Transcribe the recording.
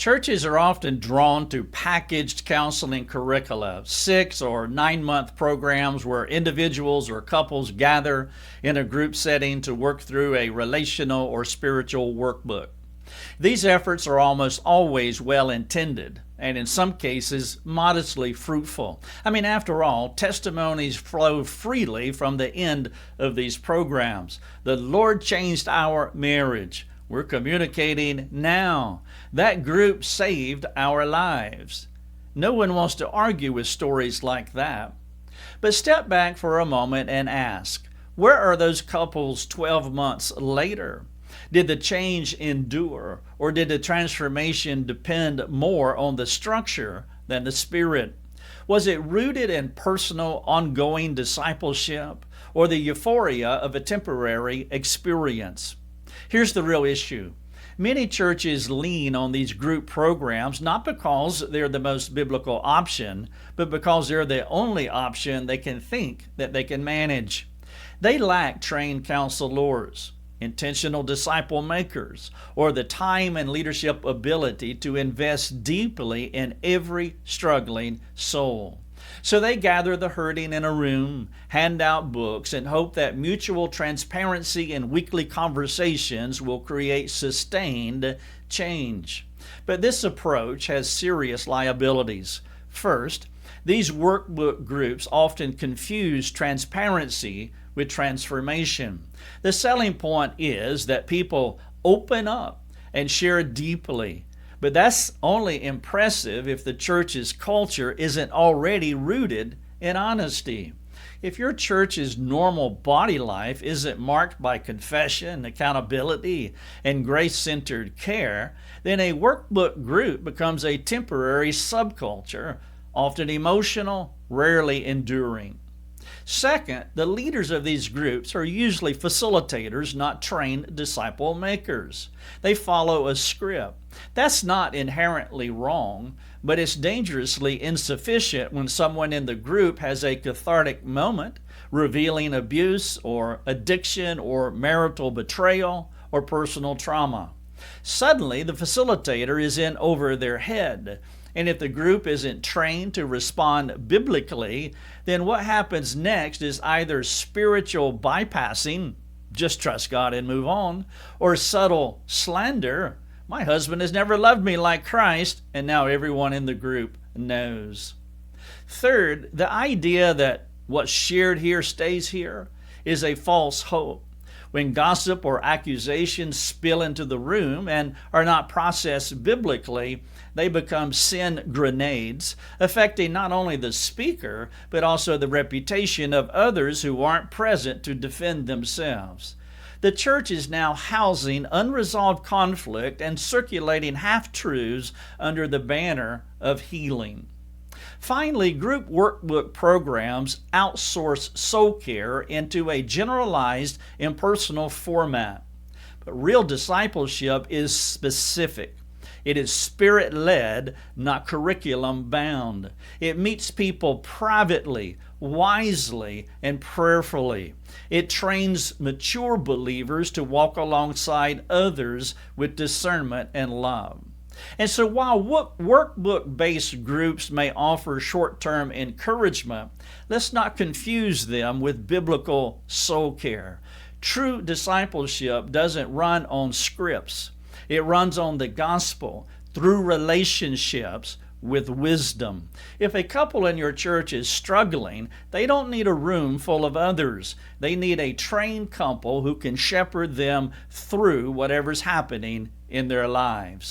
Churches are often drawn to packaged counseling curricula, 6 or 9-month programs where individuals or couples gather in a group setting to work through a relational or spiritual workbook. These efforts are almost always well-intended and in some cases modestly fruitful. After all, testimonies flow freely from the end of these programs. The Lord changed our marriage. We're communicating now. That group saved our lives. No one wants to argue with stories like that. But step back for a moment and ask, where are those couples 12 months later? Did the change endure, or did the transformation depend more on the structure than the spirit? Was it rooted in personal, ongoing discipleship, or the euphoria of a temporary experience? Here's the real issue. Many churches lean on these group programs not because they're the most biblical option, but because they're the only option they can think that they can manage. They lack trained counselors, intentional disciple makers, or the time and leadership ability to invest deeply in every struggling soul. So they gather the hurting in a room, hand out books, and hope that mutual transparency and weekly conversations will create sustained change. But this approach has serious liabilities. First, these workbook groups often confuse transparency with transformation. The selling point is that people open up and share deeply. But that's only impressive if the church's culture isn't already rooted in honesty. If your church's normal body life isn't marked by confession, accountability, and grace-centered care, then a workbook group becomes a temporary subculture, often emotional, rarely enduring. Second, the leaders of these groups are usually facilitators, not trained disciple makers. They follow a script. That's not inherently wrong, but it's dangerously insufficient when someone in the group has a cathartic moment, revealing abuse or addiction or marital betrayal or personal trauma. Suddenly, the facilitator is in over their head. And if the group isn't trained to respond biblically, then what happens next is either spiritual bypassing, just trust God and move on, or subtle slander, my husband has never loved me like Christ, and now everyone in the group knows. Third, the idea that what's shared here stays here is a false hope. When gossip or accusations spill into the room and are not processed biblically, they become sin grenades, affecting not only the speaker, but also the reputation of others who aren't present to defend themselves. The church is now housing unresolved conflict and circulating half-truths under the banner of healing. Finally, group workbook programs outsource soul care into a generalized, impersonal format. But real discipleship is specific. It is spirit-led, not curriculum-bound. It meets people privately, wisely, and prayerfully. It trains mature believers to walk alongside others with discernment and love. And so while workbook-based groups may offer short-term encouragement, let's not confuse them with biblical soul care. True discipleship doesn't run on scripts. It runs on the gospel through relationships with wisdom. If a couple in your church is struggling, they don't need a room full of others. They need a trained couple who can shepherd them through whatever's happening in their lives.